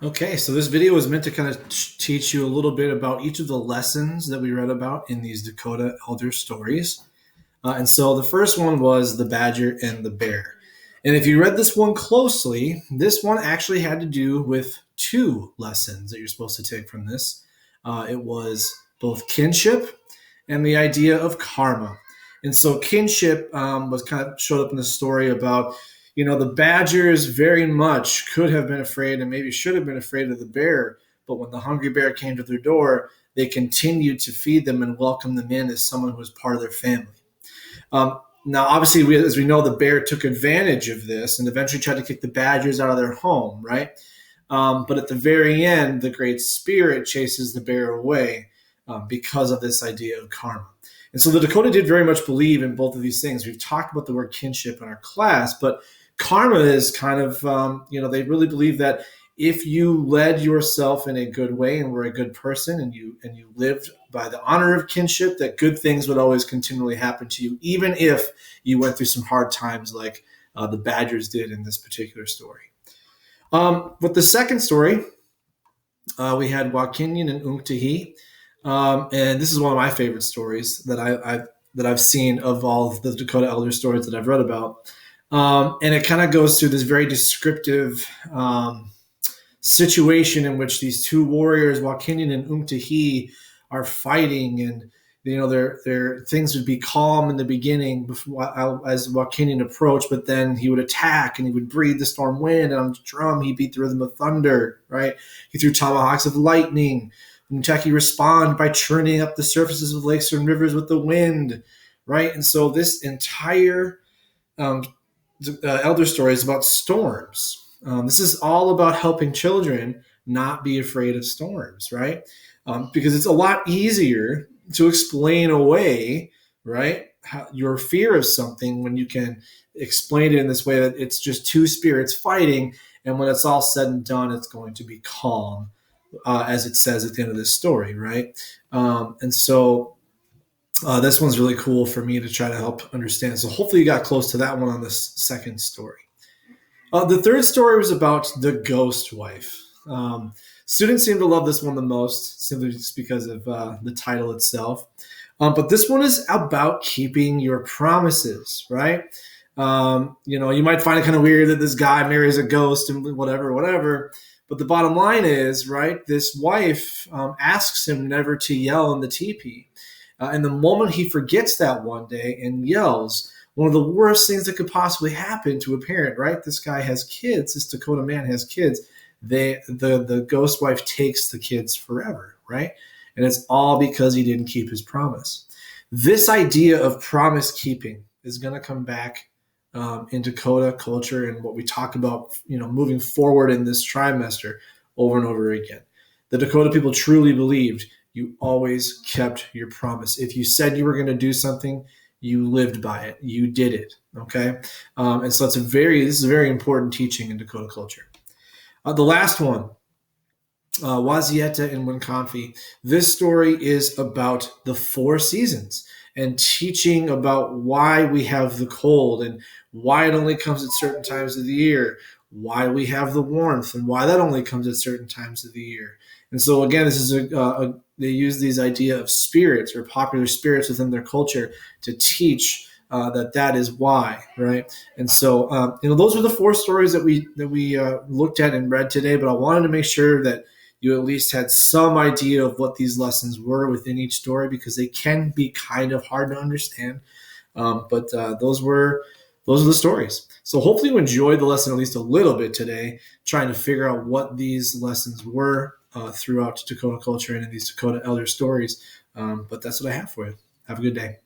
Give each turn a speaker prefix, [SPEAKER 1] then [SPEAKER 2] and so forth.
[SPEAKER 1] Okay, so this video is meant to kind of teach you a little bit about each of the lessons that we read about in these Dakota elder stories. And so the first one was the badger and the bear. And if you read this one closely, this one actually had to do with two lessons that you're supposed to take from this. It was both kinship and the idea of karma. And so kinship was kind of showed up in the story about, the badgers very much could have been afraid and maybe should have been afraid of the bear. But when the hungry bear came to their door, they continued to feed them and welcome them in as someone who was part of their family. Now, obviously, as we know, the bear took advantage of this and eventually tried to kick the badgers out of their home, right? But at the very end, the Great Spirit chases the bear away because of this idea of karma. And so the Dakota did very much believe in both of these things. We've talked about the word kinship in our class, but karma is kind of, they really believe that if you led yourself in a good way and were a good person and you lived by the honor of kinship, that good things would always continually happen to you, even if you went through some hard times like the badgers did in this particular story. With the second story, we had Waconian and Unktahi. And this is one of my favorite stories that I've seen of all of the Dakota elder stories that I've read about. And it kind of goes through this very descriptive situation in which these two warriors, Waconian and Unktahi, are fighting, and their things would be calm in the beginning as Waconian approached, but then he would attack and he would breathe the storm wind, and on the drum he beat the rhythm of thunder, right? He threw tomahawks of lightning. Unktahi respond by churning up the surfaces of lakes and rivers with the wind, right? And so this entire elder story is about storms. This is all about helping children not be afraid of storms, right? Because it's a lot easier to explain away, right, your fear of something when you can explain it in this way that it's just two spirits fighting, and when it's all said and done, it's going to be calm, as it says at the end of this story, right? And so this one's really cool for me to try to help understand. So hopefully you got close to that one on this second story. The third story was about the ghost wife. Students seem to love this one the most, simply just because of the title itself. But this one is about keeping your promises, right? You might find it kind of weird that this guy marries a ghost and whatever. But the bottom line is, right, this wife asks him never to yell in the teepee. And the moment he forgets that one day and yells, one of the worst things that could possibly happen to a parent, right? This guy has kids. This Dakota man has kids. The ghost wife takes the kids forever, right? And it's all because he didn't keep his promise. This idea of promise keeping is going to come back in Dakota culture and what we talk about, moving forward in this trimester over and over again. The Dakota people truly believed you always kept your promise. If you said you were going to do something, you lived by it. You did it. Okay. And so this is a very important teaching in Dakota culture. The last one, Wazieta and Winconfi. This story is about the four seasons and teaching about why we have the cold and why it only comes at certain times of the year, why we have the warmth and why that only comes at certain times of the year. And so again, this is they use these idea of spirits or popular spirits within their culture to teach that is why, right? And so those are the four stories that we looked at and read today. But I wanted to make sure that you at least had some idea of what these lessons were within each story, because they can be kind of hard to understand. But those are the stories. So hopefully you enjoyed the lesson at least a little bit today, trying to figure out what these lessons were throughout Dakota culture and in these Dakota elder stories. But that's what I have for you. Have a good day.